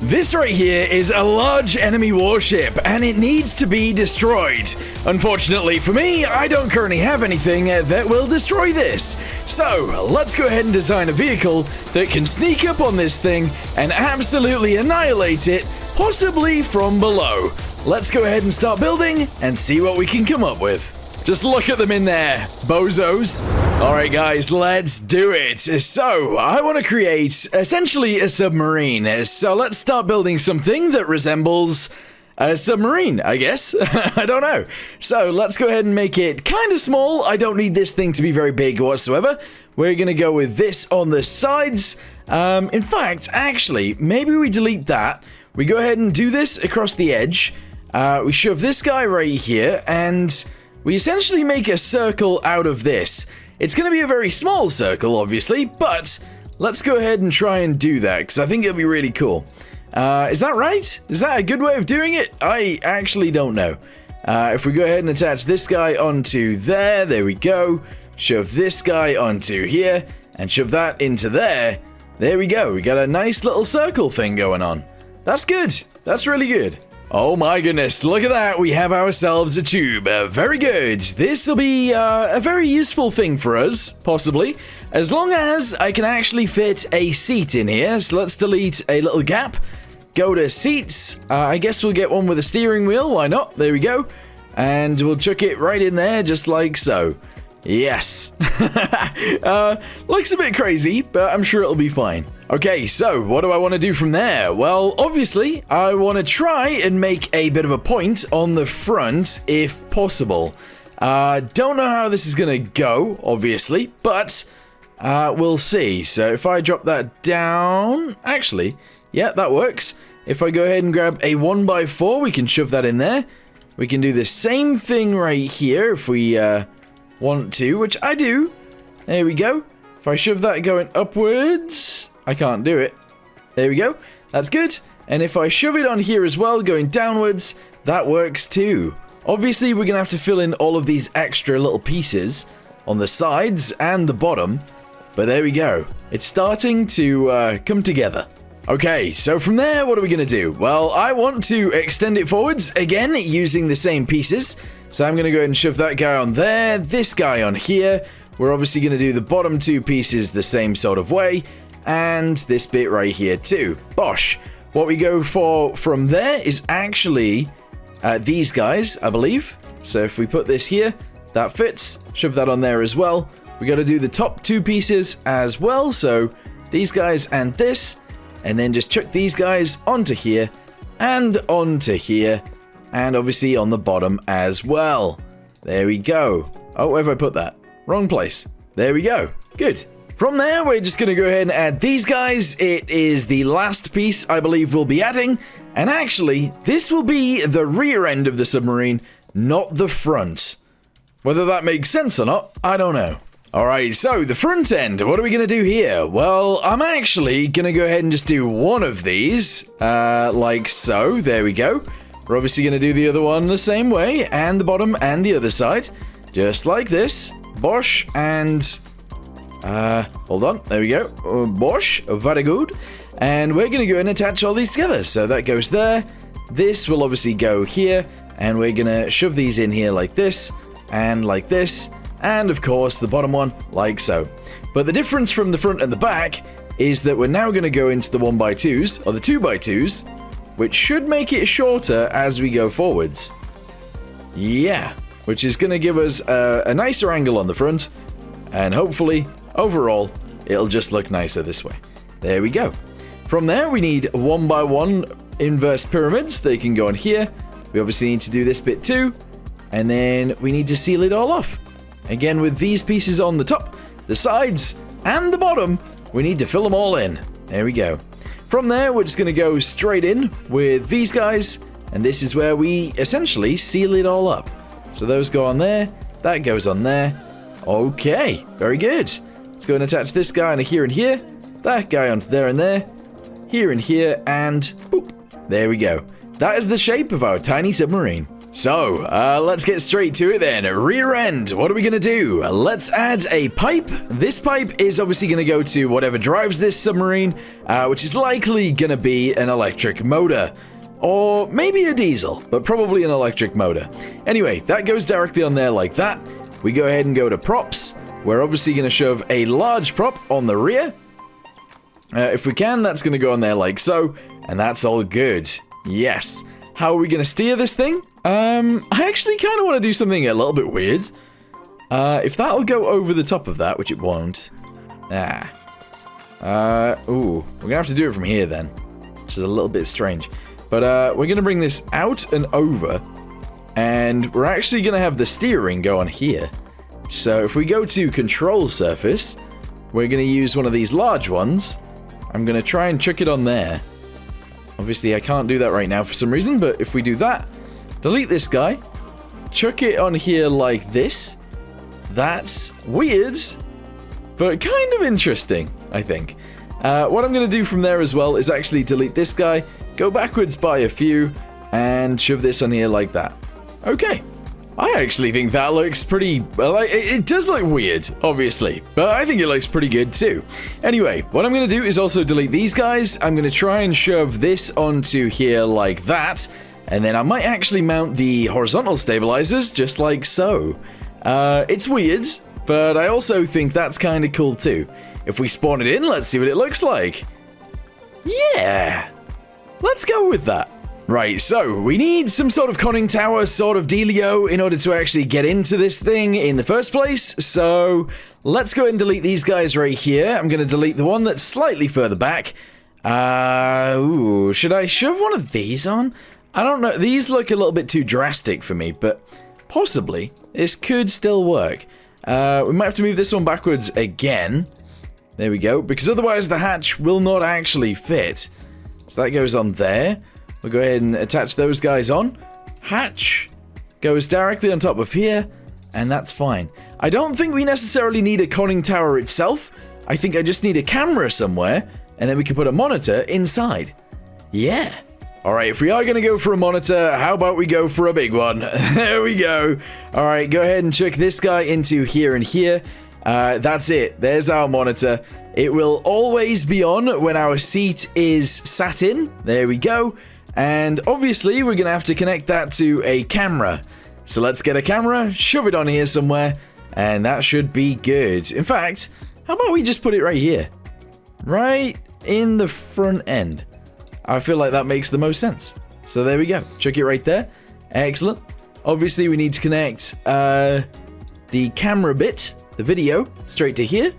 This right here is a large enemy warship, and it needs to be destroyed. Unfortunately for me, I don't currently have anything that will destroy this. So, let's go ahead and design a vehicle that can sneak up on this thing and absolutely annihilate it, possibly from below. Let's go ahead and start building and see what we can come up with. Just look at them in there, bozos. Alright guys, let's do it. So, I want to create essentially a submarine. So let's start building something that resembles a submarine, I guess. I don't know. So let's go ahead and make it kind of small. I don't need this thing to be very big whatsoever. We're going to go with this on the sides. In fact, actually, maybe we delete that. We go ahead and do this across the edge. We shove this guy right here, and we essentially make a circle out of this. It's going to be a very small circle, obviously, but let's go ahead and try and do that, because I think it'll be really cool. Is that right? Is that a good way of doing it? I actually don't know. If we go ahead and attach this guy onto there we go. Shove this guy onto here, and shove that into there. There we go. We got a nice little circle thing going on. That's good. That's really good. Oh my goodness, look at that, we have ourselves a tube. Very good. This will be a very useful thing for us, possibly, as long as I can actually fit a seat in here. So let's delete a little gap, go to seats. I guess we'll get one with a steering wheel, why not? There we go. And we'll chuck it right in there, just like so. Yes. Looks a bit crazy, but I'm sure it'll be fine. Okay, so what do I want to do from there? Well, obviously, I want to try and make a bit of a point on the front, if possible. Don't know how this is going to go, obviously, but we'll see. So if I drop that down... Actually, yeah, that works. If I go ahead and grab a 1x4, we can shove that in there. We can do the same thing right here if we want to, which I do. There we go. If I shove that going upwards... I can't do it. There we go. That's good. And if I shove it on here as well, going downwards, that works too. Obviously, we're going to have to fill in all of these extra little pieces on the sides and the bottom. But there we go. It's starting to come together. Okay, so from there, what are we going to do? Well, I want to extend it forwards, again, using the same pieces. So I'm going to go ahead and shove that guy on there, this guy on here. We're obviously going to do the bottom two pieces the same sort of way. And this bit right here too. Bosh. What we go for from there is actually these guys, I believe. So if we put this here, that fits. Shove that on there as well. We got to do the top two pieces as well. So these guys and this. And then just chuck these guys onto here and onto here. And obviously on the bottom as well. There we go. Oh, where have I put that? Wrong place. There we go. Good. From there, we're just going to go ahead and add these guys. It is the last piece I believe we'll be adding. And actually, this will be the rear end of the submarine, not the front. Whether that makes sense or not, I don't know. Alright, so the front end, what are we going to do here? Well, I'm actually going to go ahead and just do one of these, like so. There we go. We're obviously going to do the other one the same way, and the bottom and the other side. Just like this. Bosh, and... hold on, there we go. Bosh, very good. And we're going to go and attach all these together. So that goes there. This will obviously go here. And we're going to shove these in here like this. And like this. And of course, the bottom one, like so. But the difference from the front and the back is that we're now going to go into the 1x2s, or the 2x2s, which should make it shorter as we go forwards. Yeah, which is going to give us a nicer angle on the front. And hopefully... overall, it'll just look nicer this way. There we go. From there, we need 1x1 inverse pyramids. They can go on here. We obviously need to do this bit too. And then we need to seal it all off. Again, with these pieces on the top, the sides, and the bottom, we need to fill them all in. There we go. From there, we're just going to go straight in with these guys. And this is where we essentially seal it all up. So those go on there. That goes on there. Okay, very good. Let's go and attach this guy on here and here, that guy onto there and there, here and here, and boop. There we go. That is the shape of our tiny submarine. So, let's get straight to it then. Rear end, what are we going to do? Let's add a pipe. This pipe is obviously going to go to whatever drives this submarine, which is likely going to be an electric motor. Or maybe a diesel, but probably an electric motor. Anyway, that goes directly on there like that. We go ahead and go to props. We're obviously going to shove a large prop on the rear. If we can, that's going to go on there like so. And that's all good. Yes. How are we going to steer this thing? I actually kind of want to do something a little bit weird. If that'll go over the top of that, which it won't. Ooh. We're going to have to do it from here then. Which is a little bit strange. But we're going to bring this out and over. And we're actually going to have the steering go on here. So if we go to control surface, we're going to use one of these large ones. I'm going to try and chuck it on there. Obviously, I can't do that right now for some reason, but if we do that, delete this guy, chuck it on here like this. That's weird, but kind of interesting, I think. What I'm going to do from there as well is actually delete this guy, go backwards by a few, and shove this on here like that. Okay. I actually think that looks pretty, well, it does look weird, obviously, but I think it looks pretty good too. Anyway, what I'm going to do is also delete these guys. I'm going to try and shove this onto here like that, and then I might actually mount the horizontal stabilizers just like so. It's weird, but I also think that's kind of cool too. If we spawn it in, let's see what it looks like. Yeah, let's go with that. Right, so we need some sort of conning tower sort of dealio in order to actually get into this thing in the first place. So let's go ahead and delete these guys right here. I'm going to delete the one that's slightly further back. Ooh, should I shove one of these on? I don't know. These look a little bit too drastic for me, but possibly this could still work. We might have to move this one backwards again. There we go, because otherwise the hatch will not actually fit. So that goes on there. We'll go ahead and attach those guys on. Hatch goes directly on top of here, and that's fine. I don't think we necessarily need a conning tower itself. I think I just need a camera somewhere, and then we can put a monitor inside. Yeah. Alright, if we are going to go for a monitor, how about we go for a big one? There we go. Alright, go ahead and chuck this guy into here and here. That's it. There's our monitor. It will always be on when our seat is sat in. There we go. And obviously, we're going to have to connect that to a camera. So let's get a camera, shove it on here somewhere, and that should be good. In fact, how about we just put it right here? Right in the front end. I feel like that makes the most sense. So there we go. Chuck it right there. Excellent. Obviously, we need to connect the camera bit, the video, straight to here.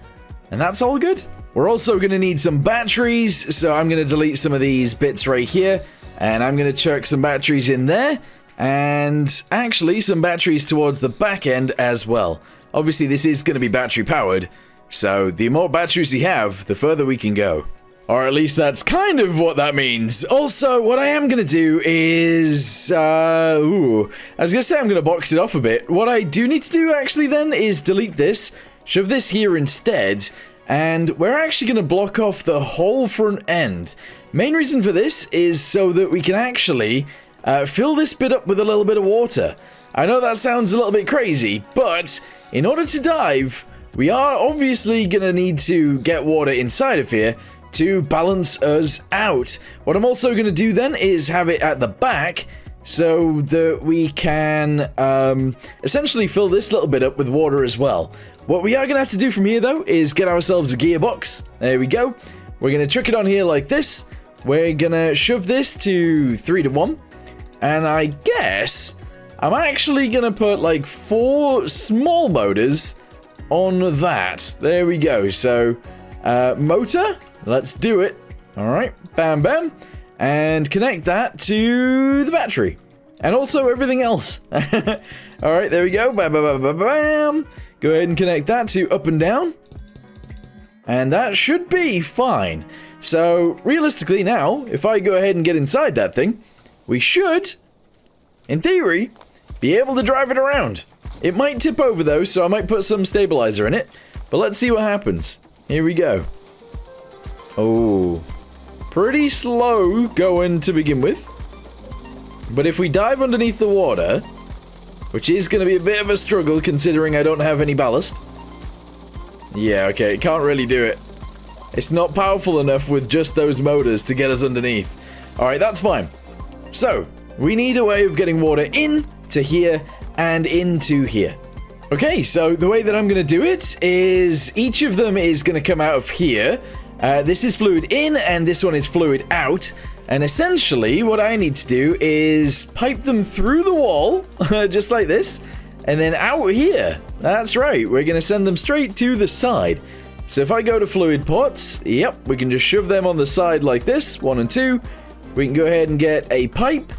And that's all good. We're also going to need some batteries. So I'm going to delete some of these bits right here. And I'm going to chuck some batteries in there, and actually some batteries towards the back end as well. Obviously, this is going to be battery powered, so the more batteries we have, the further we can go. Or at least that's kind of what that means. Also, what I am going to do is, I was going to say I'm going to box it off a bit. What I do need to do actually then is delete this, shove this here instead, and we're actually going to block off the whole front end. Main reason for this is so that we can actually fill this bit up with a little bit of water. I know that sounds a little bit crazy, but in order to dive, we are obviously going to need to get water inside of here to balance us out. What I'm also going to do then is have it at the back so that we can essentially fill this little bit up with water as well. What we are going to have to do from here, though, is get ourselves a gearbox. There we go. We're going to chuck it on here like this. We're going to shove this to 3 to 1. And I guess I'm actually going to put like 4 small motors on that. There we go. So, motor, let's do it. All right, bam, bam. And connect that to the battery. And also everything else. All right, there we go. Bam, bam, bam, bam, bam. Go ahead and connect that to up and down. And that should be fine. So, realistically now, if I go ahead and get inside that thing, we should, in theory, be able to drive it around. It might tip over though, so I might put some stabilizer in it. But let's see what happens. Here we go. Oh, pretty slow going to begin with. But if we dive underneath the water, which is going to be a bit of a struggle considering I don't have any ballast. Yeah, okay, it can't really do it. It's not powerful enough with just those motors to get us underneath. Alright, that's fine. So, we need a way of getting water in to here and into here. Okay, so the way that I'm going to do it is each of them is going to come out of here. This is fluid in and this one is fluid out. And essentially what I need to do is pipe them through the wall, just like this, and then out here. That's right, we're going to send them straight to the side. So if I go to fluid ports, yep, we can just shove them on the side like this, 1 and 2. We can go ahead and get a pipe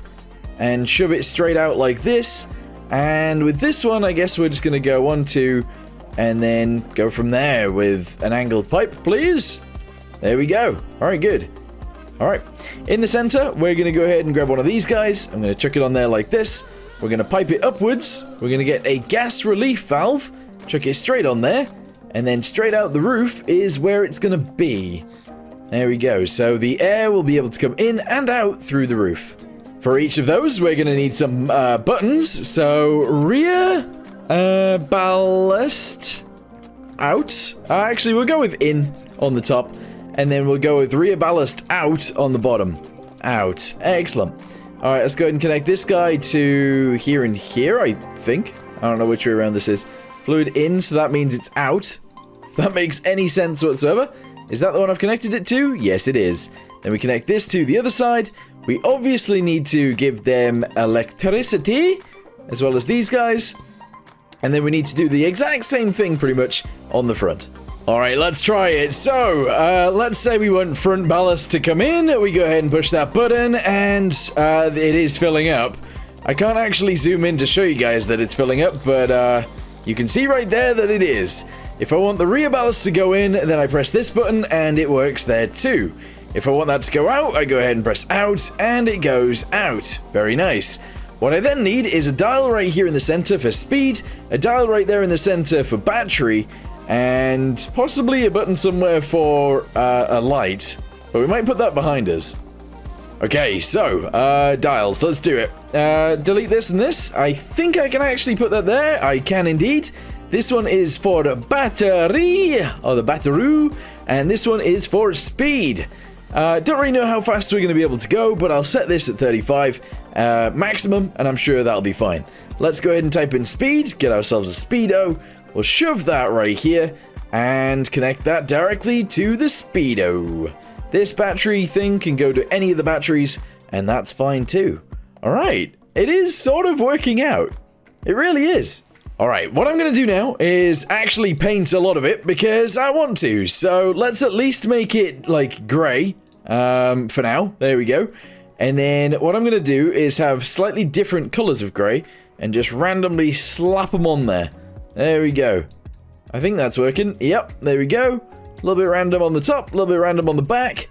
and shove it straight out like this. And with this one, I guess we're just going to go 1, 2, and then go from there with an angled pipe, please. There we go. All right, good. All right. In the center, we're going to go ahead and grab one of these guys. I'm going to chuck it on there like this. We're going to pipe it upwards. We're going to get a gas relief valve, chuck it straight on there, and then straight out the roof is where it's going to be. There we go. So the air will be able to come in and out through the roof. For each of those, we're going to need some buttons. So, rear, ballast, out. Actually, we'll go with in on the top. And then we'll go with rear ballast out on the bottom. Out. Excellent. All right, let's go ahead and connect this guy to here and here, I think. I don't know which way around this is. Fluid in, so that means it's out. If that makes any sense whatsoever. Is that the one I've connected it to? Yes, it is. Then we connect this to the other side. We obviously need to give them electricity, as well as these guys. And then we need to do the exact same thing, pretty much, on the front. Alright, let's try it. So, let's say we want front ballast to come in. We go ahead and push that button, and it is filling up. I can't actually zoom in to show you guys that it's filling up, but you can see right there that it is. If I want the rear ballast to go in, then I press this button, and it works there too. If I want that to go out, I go ahead and press out, and it goes out. Very nice. What I then need is a dial right here in the center for speed, a dial right there in the center for battery, and possibly a button somewhere for a light. But we might put that behind us. Okay, so, dials, let's do it. Delete this and this. I think I can actually put that there. I can indeed. This one is for battery, or the battery, and this one is for speed. Don't really know how fast we're going to be able to go, but I'll set this at 35 maximum, and I'm sure that'll be fine. Let's go ahead and type in speed, get ourselves a speedo. We'll shove that right here, and connect that directly to the speedo. This battery thing can go to any of the batteries, and that's fine too. Alright, it is sort of working out. It really is. Alright, what I'm going to do now is actually paint a lot of it because I want to. So let's at least make it like grey for now. There we go. And then what I'm going to do is have slightly different colours of grey and just randomly slap them on there. There we go. I think that's working. Yep, there we go. A little bit random on the top, a little bit random on the back.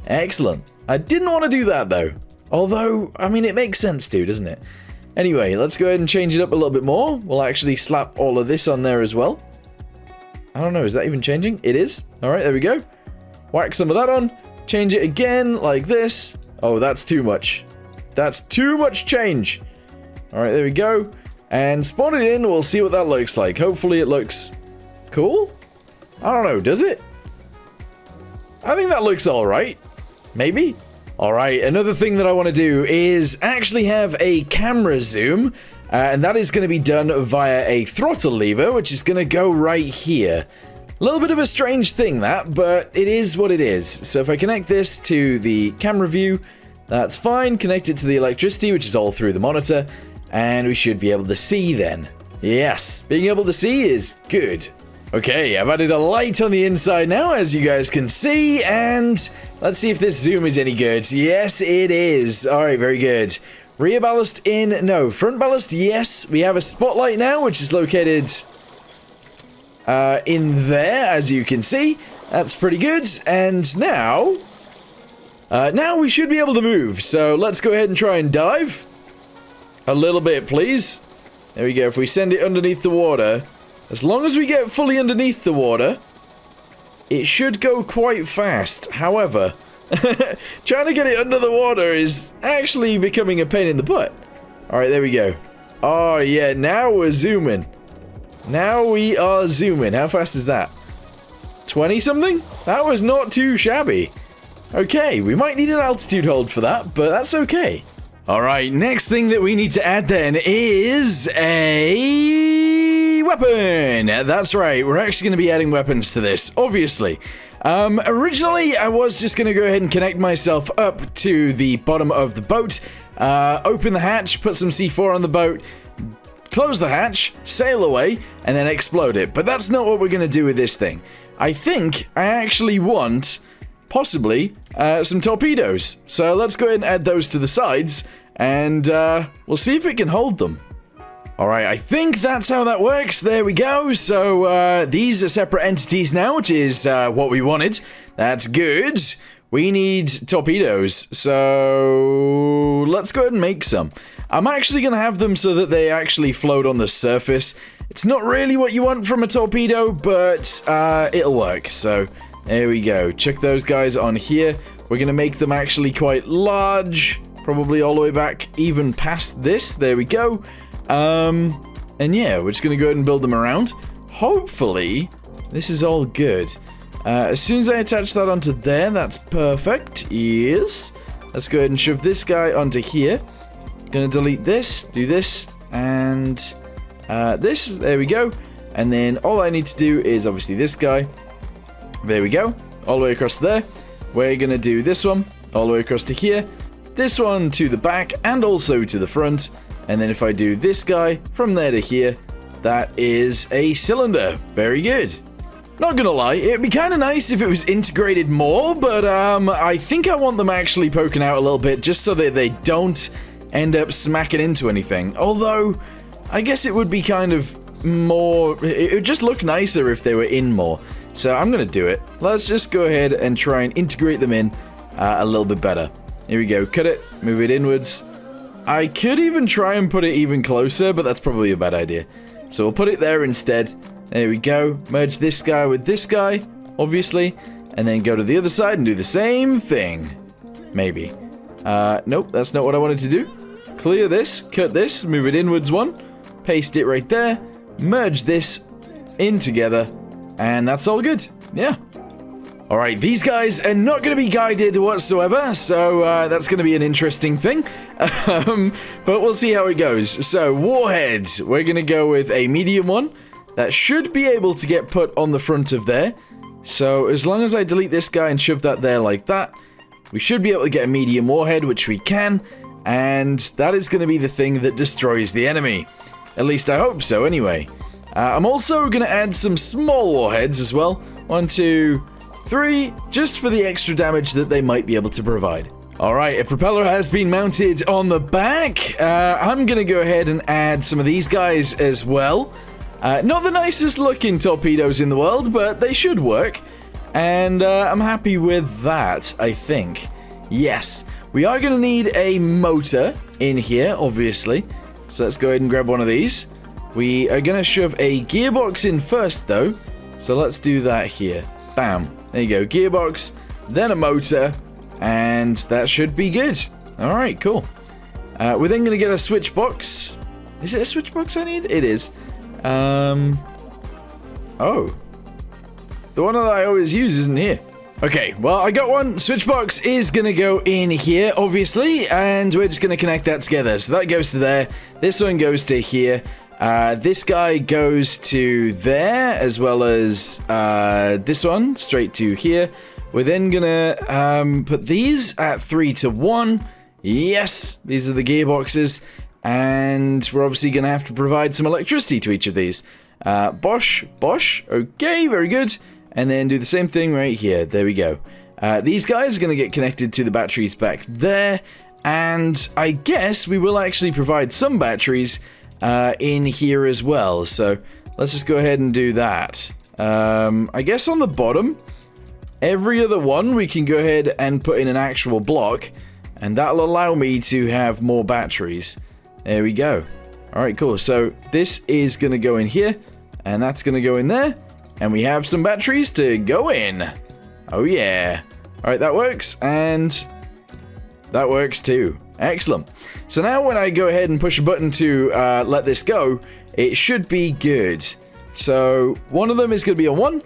Excellent. I didn't want to do that though. Although, I mean, it makes sense too, doesn't it? Anyway, let's go ahead and change it up a little bit more. We'll actually slap all of this on there as well. I don't know, is that even changing? It is. Alright, there we go. Whack some of that on. Change it again, like this. Oh, that's too much. That's too much change. Alright, there we go. And spawn it in, we'll see what that looks like. Hopefully it looks cool? I don't know, does it? I think that looks alright. Maybe? Alright, another thing that I want to do is actually have a camera zoom, and that is going to be done via a throttle lever, which is going to go right here. A little bit of a strange thing that, but it is what it is. So if I connect this to the camera view, that's fine. Connect it to the electricity, which is all through the monitor, and we should be able to see then. Yes, being able to see is good. Okay, I've added a light on the inside now, as you guys can see, and let's see if this zoom is any good. Yes, it is. Alright, very good. Rear ballast in, no. Front ballast, yes. We have a spotlight now, which is located in there, as you can see. That's pretty good. And now we should be able to move. So let's go ahead and try and dive. A little bit, please. There we go. If we send it underneath the water, as long as we get fully underneath the water, it should go quite fast. However, Trying to get it under the water is actually becoming a pain in the butt. Alright, there we go. Oh, yeah, now we're zooming. Now we are zooming. How fast is that? 20-something? That was not too shabby. Okay, we might need an altitude hold for that, but that's okay. Alright, next thing that we need to add then is a weapon. That's right, we're actually going to be adding weapons to this, obviously. Originally, I was just going to go ahead and connect myself up to the bottom of the boat, open the hatch, put some C4 on the boat, close the hatch, sail away, and then explode it. But that's not what we're going to do with this thing. I think I actually want, possibly, some torpedoes. So let's go ahead and add those to the sides, and we'll see if it can hold them. Alright, I think that's how that works. There we go. So these are separate entities now, which is what we wanted. That's good. We need torpedoes, so let's go ahead and make some. I'm actually going to have them so that they actually float on the surface. It's not really what you want from a torpedo, but it'll work. So there we go. Chuck those guys on here. We're going to make them actually quite large, probably all the way back even past this. There we go. And yeah, we're just going to go ahead and build them around. Hopefully, this is all good. As soon as I attach that onto there, that's perfect. Yes. Let's go ahead and shove this guy onto here. Gonna delete this, do this, and this. There we go. And then all I need to do is obviously this guy. There we go. All the way across there. We're gonna do this one all the way across to here. This one to the back and also to the front. And then if I do this guy from there to here, that is a cylinder. Very good. Not gonna lie, it'd be kind of nice if it was integrated more, but I think I want them actually poking out a little bit just so that they don't end up smacking into anything. Although, I guess it would be kind of more, it would just look nicer if they were in more. So I'm gonna do it. Let's just go ahead and try and integrate them in a little bit better. Here we go, cut it, move it inwards. I could even try and put it even closer, but that's probably a bad idea. So we'll put it there instead. There we go. Merge this guy with this guy, obviously. And then go to the other side and do the same thing. Maybe. Nope, that's not what I wanted to do. Clear this, cut this, move it inwards one. Paste it right there. Merge this in together. And that's all good. Yeah. Alright, these guys are not going to be guided whatsoever, so that's going to be an interesting thing. But we'll see how it goes. So, warheads. We're going to go with a medium one. That should be able to get put on the front of there. So, as long as I delete this guy and shove that there like that, we should be able to get a medium warhead, which we can. And that is going to be the thing that destroys the enemy. At least I hope so, anyway. I'm also going to add some small warheads as well. 1, 2, 3, just for the extra damage that they might be able to provide. Alright, a propeller has been mounted on the back. I'm going to go ahead and add some of these guys as well. Not the nicest looking torpedoes in the world, but they should work. And I'm happy with that, I think. Yes, we are going to need a motor in here, obviously. So let's go ahead and grab one of these. We are going to shove a gearbox in first, though. So let's do that here. Bam. There you go, gearbox, then a motor, and that should be good. Alright, cool. We're then going to get a switch box. Is it a switch box I need? It is. Oh. The one that I always use isn't here. Okay, well, I got one. Switch box is going to go in here, obviously, and we're just going to connect that together. So that goes to there. This one goes to here. This guy goes to there, as well as this one, straight to here. We're then gonna put these at 3 to 1. Yes, these are the gearboxes. And we're obviously gonna have to provide some electricity to each of these. Bosh, okay, very good. And then do the same thing right here, there we go. These guys are gonna get connected to the batteries back there. And I guess we will actually provide some batteries in here as well, so let's just go ahead and do that. I guess on the bottom, every other one we can go ahead and put in an actual block, and that'll allow me to have more batteries. There we go. Alright, cool. So this is going to go in here, and that's going to go in there, and we have some batteries to go in. Oh yeah. Alright, that works, and that works too. Excellent. So now when I go ahead and push a button to let this go, it should be good. So one of them is going to be a 1.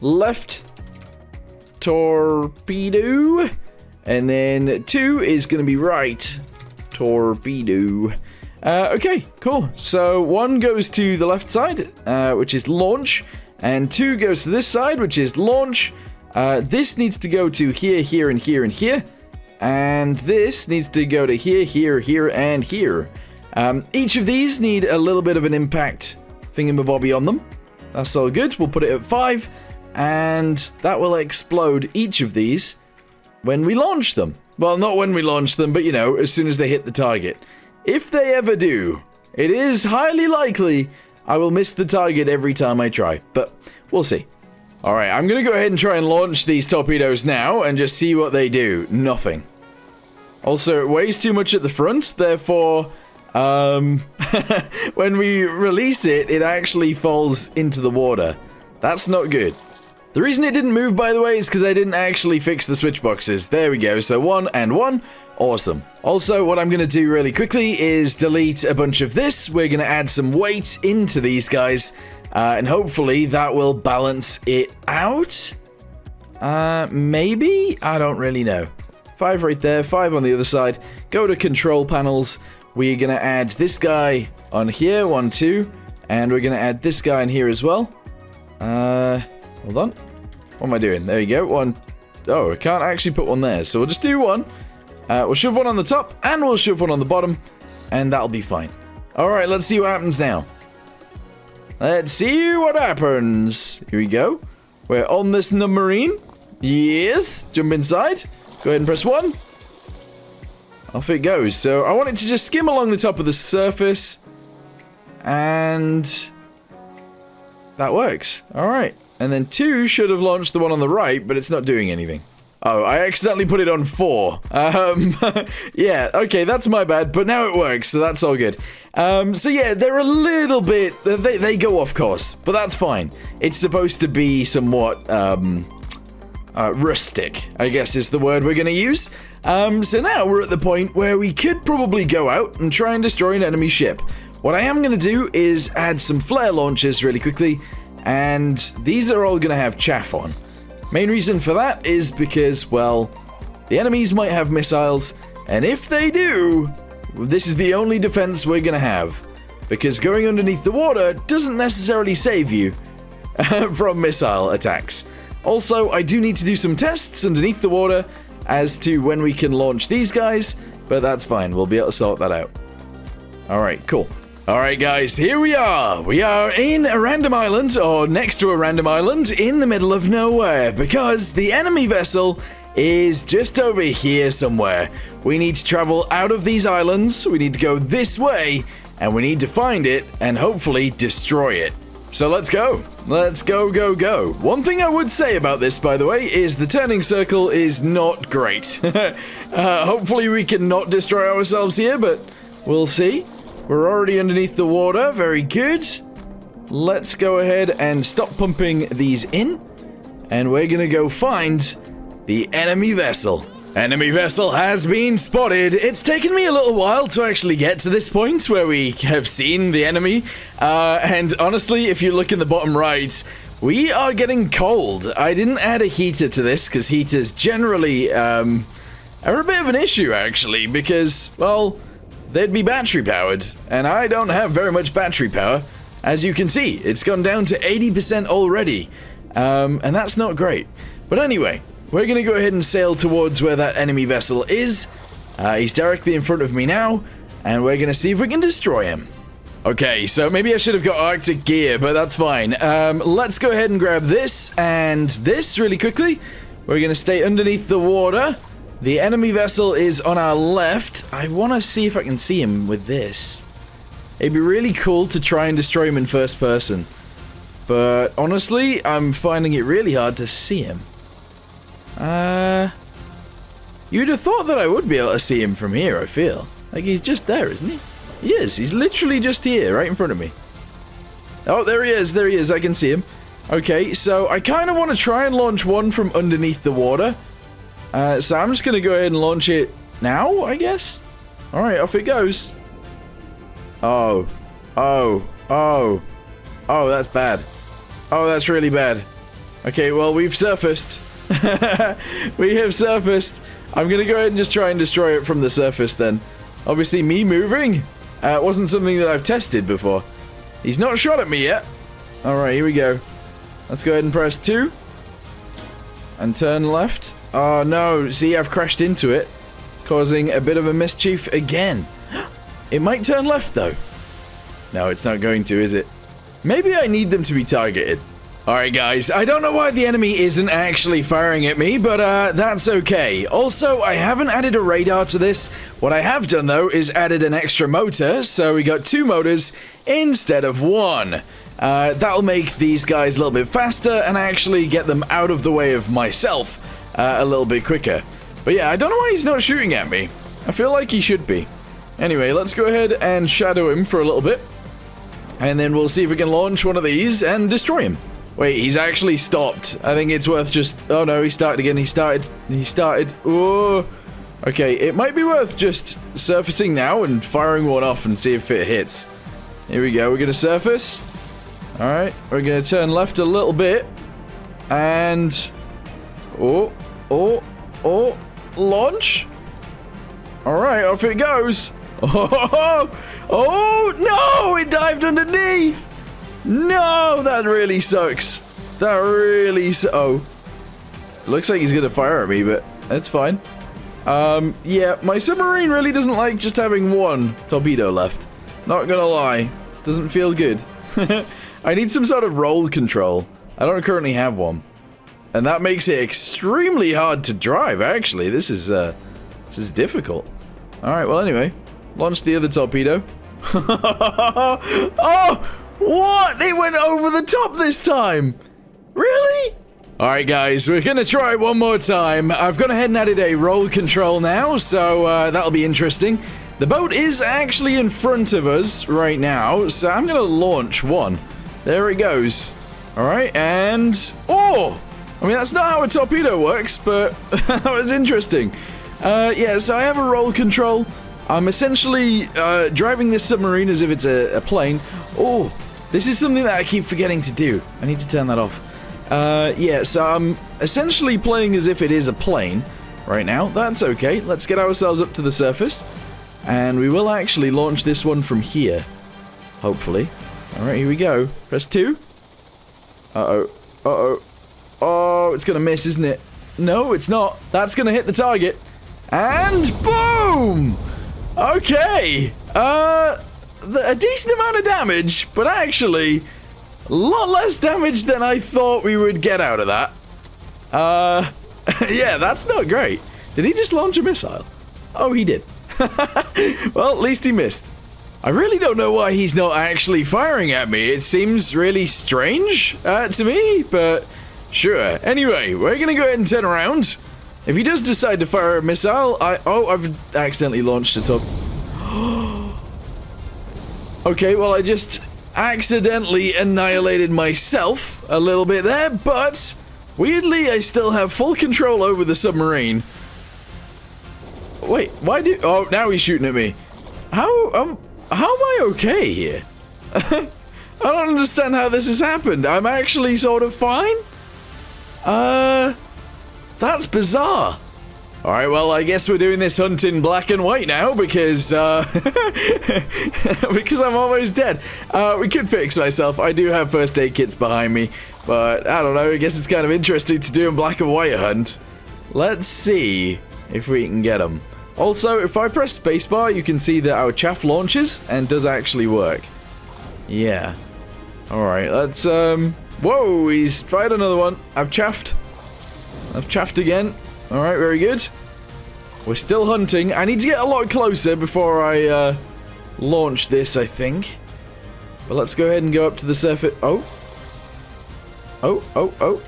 Left. Torpedo. And then 2 is going to be right. Torpedo. Okay, cool. So 1 goes to the left side, which is launch. And 2 goes to this side, which is launch. This needs to go to here, here, and here, and here. And this needs to go to here, here, here, and here. Each of these need a little bit of an impact thingamabobby on them. That's all good. We'll put it at 5. And that will explode each of these when we launch them. Well, not when we launch them, but you know, as soon as they hit the target. If they ever do, it is highly likely I will miss the target every time I try. But we'll see. Alright, I'm going to go ahead and try and launch these torpedoes now and just see what they do. Nothing. Also, it weighs too much at the front, therefore, when we release it, it actually falls into the water. That's not good. The reason it didn't move, by the way, is because I didn't actually fix the switch boxes. There we go, so 1 and 1. Awesome. Also, what I'm going to do really quickly is delete a bunch of this. We're going to add some weight into these guys. And hopefully that will balance it out. Maybe? I don't really know. 5 right there, 5 on the other side. Go to control panels. We're going to add this guy on here, 1, 2. And we're going to add this guy in here as well. Hold on. What am I doing? There you go. 1. Oh, I can't actually put one there. So we'll just do 1. We'll shove 1 on the top and we'll shove 1 on the bottom. And that'll be fine. Alright, let's see what happens now. Let's see what happens. Here we go. We're on this submarine. Yes. Jump inside. Go ahead and press 1. Off it goes. So I want it to just skim along the top of the surface. And that works. Alright. And then 2 should have launched the one on the right, but it's not doing anything. Oh, I accidentally put it on 4. Yeah, okay, that's my bad, but now it works, so that's all good. So yeah, they're a little bit, they go off course, but that's fine. It's supposed to be somewhat, rustic, I guess is the word we're gonna use. So now we're at the point where we could probably go out and try and destroy an enemy ship. What I am gonna do is add some flare launchers really quickly, and these are all gonna have chaff on. Main reason for that is because, well, the enemies might have missiles, and if they do, this is the only defense we're gonna have. Because going underneath the water doesn't necessarily save you from missile attacks. Also, I do need to do some tests underneath the water as to when we can launch these guys, but that's fine, we'll be able to sort that out. Alright, cool. Alright guys, here we are. We are in a random island, or next to a random island, in the middle of nowhere, because the enemy vessel is just over here somewhere. We need to travel out of these islands, we need to go this way, and we need to find it, and hopefully destroy it. So let's go. Let's go, go, go. One thing I would say about this, by the way, is the turning circle is not great. Hopefully we can not destroy ourselves here, but we'll see. We're already underneath the water. Very good. Let's go ahead and stop pumping these in. And we're going to go find the enemy vessel. Enemy vessel has been spotted. It's taken me a little while to actually get to this point where we have seen the enemy. And honestly, if you look in the bottom right, we are getting cold. I didn't add a heater to this because heaters generally are a bit of an issue, actually, because, well, they'd be battery powered, and I don't have very much battery power. As you can see, it's gone down to 80% already, and that's not great. But anyway, we're going to go ahead and sail towards where that enemy vessel is. He's directly in front of me now, and we're going to see if we can destroy him. Okay, so maybe I should have got Arctic gear, but that's fine. Let's go ahead and grab this and this really quickly. We're going to stay underneath the water. The enemy vessel is on our left. I want to see if I can see him with this. It'd be really cool to try and destroy him in first person. But honestly, I'm finding it really hard to see him. You'd have thought that I would be able to see him from here, I feel. Like he's just there, isn't he? He is. He's literally just here, right in front of me. Oh, there he is. There he is. I can see him. Okay, so I kind of want to try and launch one from underneath the water. So I'm just going to go ahead and launch it now, I guess. All right, off it goes. Oh, that's bad. Oh, that's really bad. Okay, well, we've surfaced. We have surfaced. I'm going to go ahead and just try and destroy it from the surface then. Obviously, me moving wasn't something that I've tested before. He's not shot at me yet. All right, here we go. Let's go ahead and press 2. And turn left. Oh, no. See, I've crashed into it, causing a bit of a mischief again. It might turn left, though. No, it's not going to, is it? Maybe I need them to be targeted. Alright guys, I don't know why the enemy isn't actually firing at me, but that's okay. Also, I haven't added a radar to this. What I have done though is added an extra motor, so we got 2 motors instead of 1. That'll make these guys a little bit faster and actually get them out of the way of myself a little bit quicker. But yeah, I don't know why he's not shooting at me. I feel like he should be. Anyway, let's go ahead and shadow him for a little bit. And then we'll see if we can launch one of these and destroy him. Wait, he's actually stopped. I think it's worth just... Oh no, he started again. He started. Oh. Okay, it might be worth just surfacing now and firing one off and see if it hits. Here we go. We're going to surface. Alright, we're going to turn left a little bit. And... Launch. Alright, off it goes. Oh, no! It dived underneath! No, that really sucks. That really oh. Looks like he's gonna fire at me, but that's fine. Yeah, my submarine really doesn't like just having 1 torpedo left. Not gonna lie. This doesn't feel good. I need some sort of roll control. I don't currently have one. And that makes it extremely hard to drive, actually. This is difficult. Alright, well anyway. Launch the other torpedo. Oh! What? They went over the top this time! Really? Alright guys, we're gonna try it one more time. I've gone ahead and added a roll control now, so that'll be interesting. The boat is actually in front of us right now, so I'm gonna launch 1. There it goes. Alright, and... Oh! I mean, that's not how a torpedo works, but that was interesting. Yeah, so I have a roll control. I'm essentially driving this submarine as if it's a plane. Oh, this is something that I keep forgetting to do. I need to turn that off. Yeah, so I'm essentially playing as if it is a plane right now. That's okay. Let's get ourselves up to the surface. And we will actually launch this one from here. Hopefully. Alright, here we go. Press 2. Uh-oh. Uh-oh. Oh, it's gonna miss, isn't it? No, it's not. That's gonna hit the target. And boom! Okay. A decent amount of damage, but actually a lot less damage than I thought we would get out of that. Yeah, that's not great. Did he just launch a missile? Oh, he did. Well, at least he missed. I really don't know why he's not actually firing at me. It seems really strange to me, but sure. Anyway, we're gonna go ahead and turn around. If he does decide to fire a missile, I've accidentally launched it up. Okay, well, I just accidentally annihilated myself a little bit there, but weirdly, I still have full control over the submarine. Wait, why do... Oh, now he's shooting at me. How am I okay here? I don't understand how this has happened. I'm actually sort of fine? That's bizarre. Alright, well, I guess we're doing this hunt in black and white now, because, because I'm almost dead. We could fix myself. I do have first aid kits behind me, but I don't know, I guess it's kind of interesting to do a black and white hunt. Let's see if we can get them. Also, if I press spacebar, you can see that our chaff launches and does actually work. Yeah. Alright, let's, whoa, he's fired another one. I've chaffed again. Alright, very good. We're still hunting. I need to get a lot closer before I launch this, I think. But let's go ahead and go up to the surface. Oh. Oh.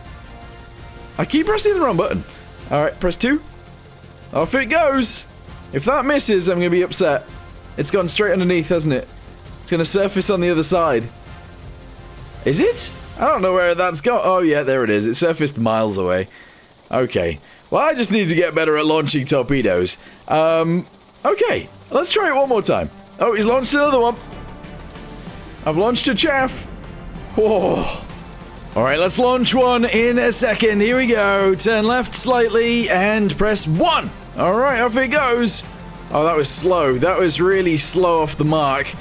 I keep pressing the wrong button. Alright, press 2. Off it goes. If that misses, I'm going to be upset. It's gone straight underneath, hasn't it? It's going to surface on the other side. Is it? I don't know where that's gone. Oh, yeah, there it is. It surfaced miles away. Okay. Well, I just need to get better at launching torpedoes. Okay. Let's try it one more time. Oh, he's launched another one. I've launched a chaff. Whoa. All right, let's launch one in a second. Here we go. Turn left slightly and press 1. All right, off it goes. Oh, that was slow. That was really slow off the mark.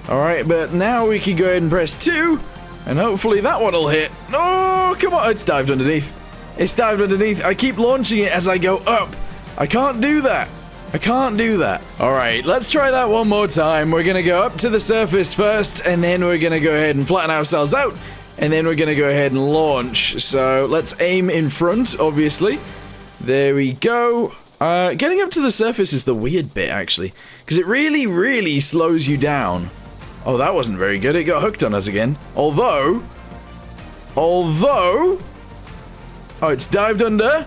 All right, but now we can go ahead and press 2, and hopefully that one will hit. Oh, come on. It's dived underneath. It's dived underneath. I keep launching it as I go up. I can't do that. I can't do that. All right, let's try that one more time. We're going to go up to the surface first, and then we're going to go ahead and flatten ourselves out, and then we're going to go ahead and launch. So let's aim in front, obviously. There we go. Getting up to the surface is the weird bit, actually, because it really, really slows you down. Oh, that wasn't very good. It got hooked on us again. Although... Oh, it's dived under.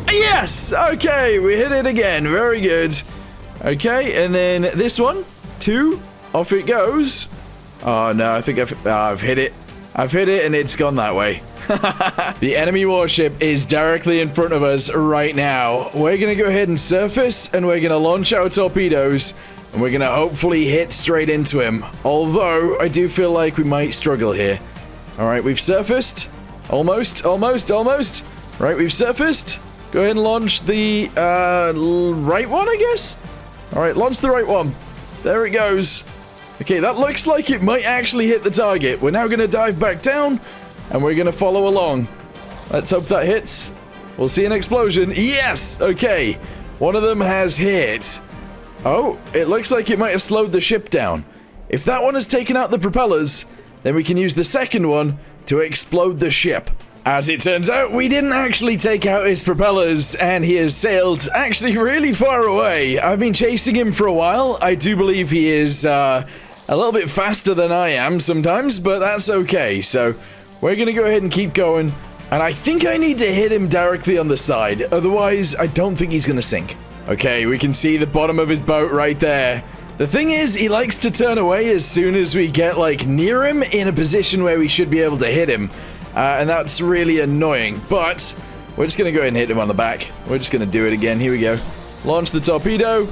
Yes! Okay, we hit it again. Very good. Okay, and then this one. 2. Off it goes. Oh, no, I think I've hit it. I've hit it, and it's gone that way. The enemy warship is directly in front of us right now. We're going to go ahead and surface, and we're going to launch our torpedoes, and we're going to hopefully hit straight into him. Although, I do feel like we might struggle here. All right, we've surfaced. Almost. Right, we've surfaced. Go ahead and launch the right one, I guess? All right, launch the right one. There it goes. Okay, that looks like it might actually hit the target. We're now going to dive back down, and we're going to follow along. Let's hope that hits. We'll see an explosion. Yes! Okay. One of them has hit. Oh, it looks like it might have slowed the ship down. If that one has taken out the propellers, then we can use the second one to explode the ship. As it turns out, we didn't actually take out his propellers, and he has sailed actually really far away. I've been chasing him for a while. I do believe he is a little bit faster than I am sometimes, but that's okay. So we're going to go ahead and keep going, and I think I need to hit him directly on the side. Otherwise, I don't think he's going to sink. Okay, we can see the bottom of his boat right there. The thing is, he likes to turn away as soon as we get, like, near him in a position where we should be able to hit him. And that's really annoying, but we're just going to go ahead and hit him on the back. We're just going to do it again. Here we go. Launch the torpedo.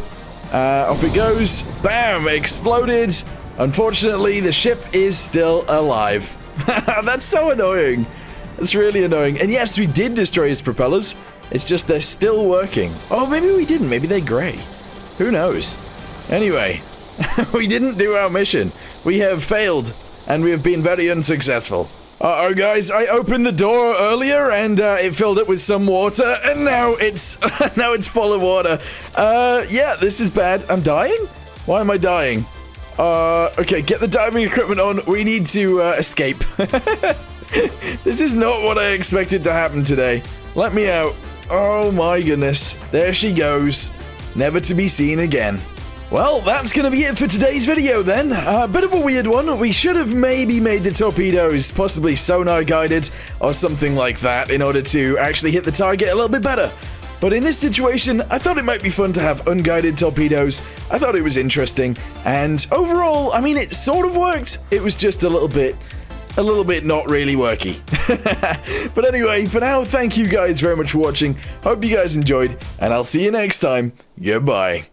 Off it goes. Bam! Exploded. Unfortunately, the ship is still alive. That's so annoying. That's really annoying. And yes, we did destroy his propellers. It's just they're still working. Oh, maybe we didn't. Maybe they're gray. Who knows? Anyway, we didn't do our mission. We have failed, and we have been very unsuccessful. Uh-oh, guys, I opened the door earlier, and it filled it with some water, and now it's now it's full of water. Yeah, this is bad. I'm dying? Why am I dying? Okay, get the diving equipment on. We need to escape. This is not what I expected to happen today. Let me out. Oh my goodness. There she goes. Never to be seen again. Well, that's going to be it for today's video then. A bit of a weird one. We should have maybe made the torpedoes possibly sonar guided or something like that in order to actually hit the target a little bit better. But in this situation, I thought it might be fun to have unguided torpedoes. I thought it was interesting. And overall, I mean, it sort of worked. It was just a little bit not really worky. But anyway, for now, thank you guys very much for watching. Hope you guys enjoyed, and I'll see you next time. Goodbye.